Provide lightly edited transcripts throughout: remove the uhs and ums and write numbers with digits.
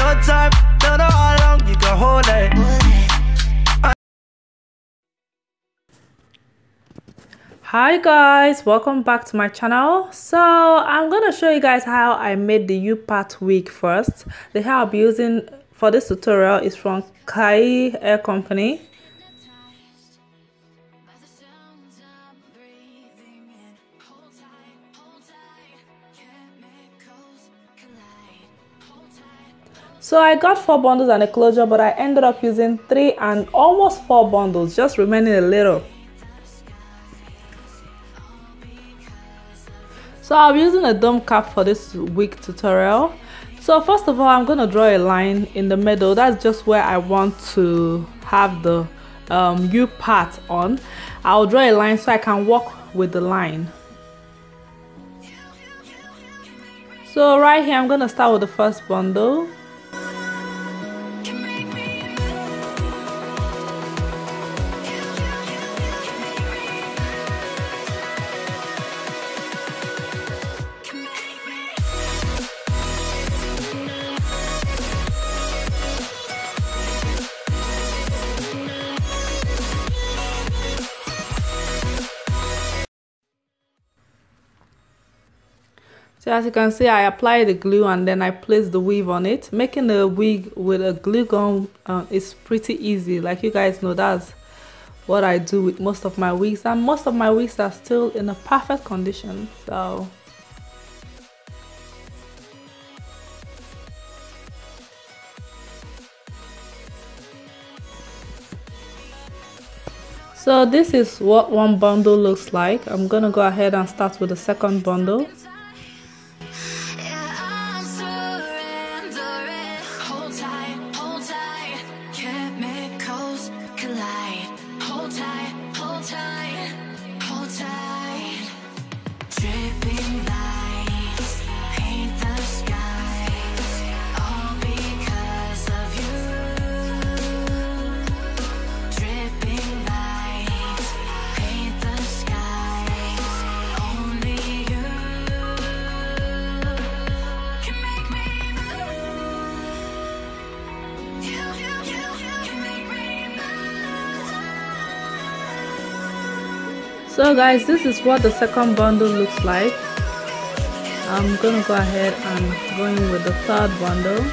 your time, don't know how long you can hold it. Hi guys, welcome back to my channel. So I'm gonna show you guys how I made the U-part wig first. The hair I'll be using for this tutorial is from Klaiyi hair company. So I got 4 bundles and a closure, but I ended up using 3 and almost 4 bundles, just remaining a little. So I'll be using a dome cap for this wig tutorial. So first of all, I'm going to draw a line in the middle. That's just where I want to have the U part on. I'll draw a line so I can walk with the line. So right here, I'm going to start with the first bundle. So as you can see, I apply the glue and then I place the weave on it. Making a wig with a glue gun is pretty easy. Like you guys know, that's what I do with most of my wigs, and most of my wigs are still in a perfect condition. So this is what one bundle looks like. I'm gonna go ahead and start with the second bundle. So guys, this is what the second bundle looks like. I'm gonna go ahead and go in with the third bundle.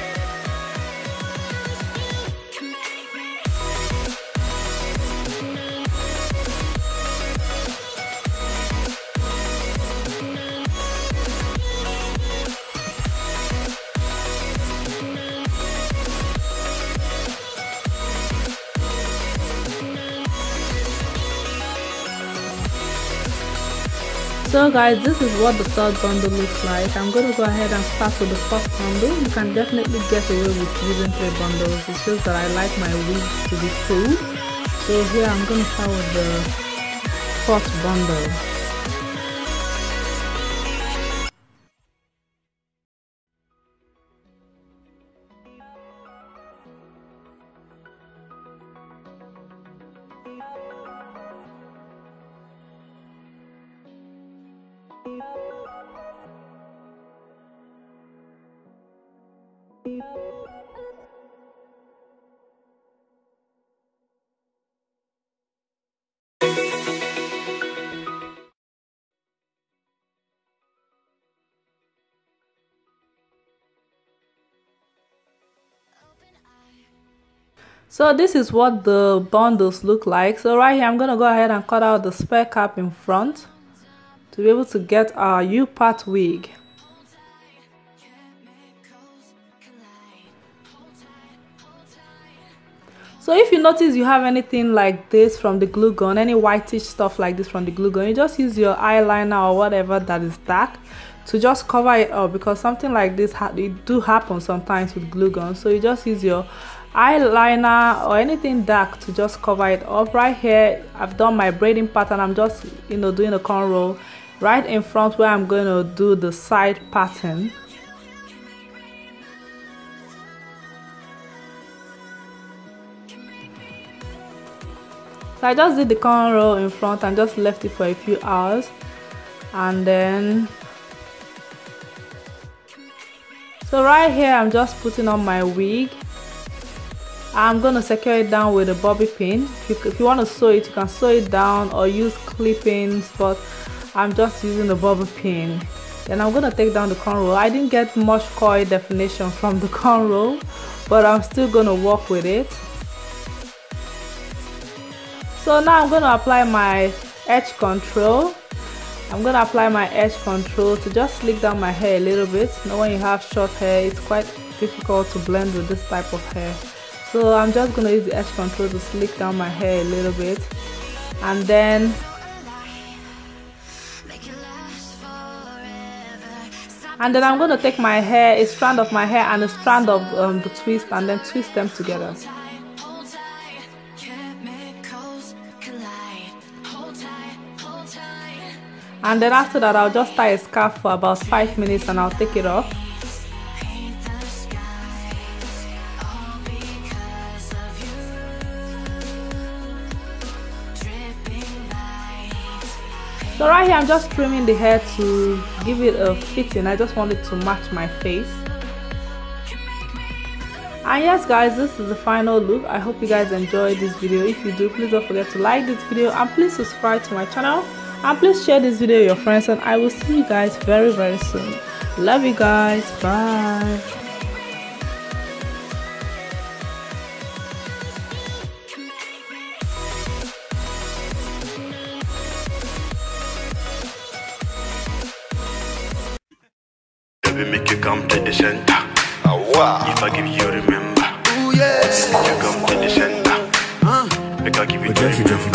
So guys, this is what the third bundle looks like. I'm going to go ahead and start with the first bundle. You can definitely get away with using 3 bundles. It's just that I like my wigs to be full. So here I'm going to start with the 4th bundle. So this is what the bundles look like. So right here, I'm going to go ahead and cut out the spare cap in front to be able to get our U-part wig. So if you notice you have anything like this from the glue gun, any whitish stuff like this from the glue gun, you just use your eyeliner or whatever that is dark to just cover it up, because something like this it do happen sometimes with glue guns. So you just use your eyeliner or anything dark to just cover it up. Right here, I've done my braiding pattern. I'm just doing a cornrow right in front where I'm going to do the side pattern. So I just did the cornrow in front and just left it for a few hours, and then So right here I'm just putting on my wig. I'm gonna secure it down with a bobby pin. If you want to sew it, you can sew it down or use clippings, but I'm just using the bobby pin. Then I'm gonna take down the cornrow. I didn't get much coil definition from the cornrow, but I'm still gonna work with it. So now I'm gonna apply my edge control. I'm gonna apply my edge control to just slick down my hair a little bit. Now when you have short hair, it's quite difficult to blend with this type of hair. So I'm just gonna use the edge control to slick down my hair a little bit, and then I'm gonna take my hair, a strand of my hair and a strand of the twist, and then twist them together. And then after that, I'll just tie a scarf for about 5 minutes and I'll take it off. So right here I'm just trimming the hair to give it a fitting. I just want it to match my face. And yes guys, this is the final look. I hope you guys enjoyed this video. If you do, please don't forget to like this video and please subscribe to my channel, and please share this video with your friends, and I will see you guys very soon. Love you guys. Bye. Baby, make you come to the center. Wow. If I give you, remember. Ooh, yeah. You come to the center. Make I give you the remember.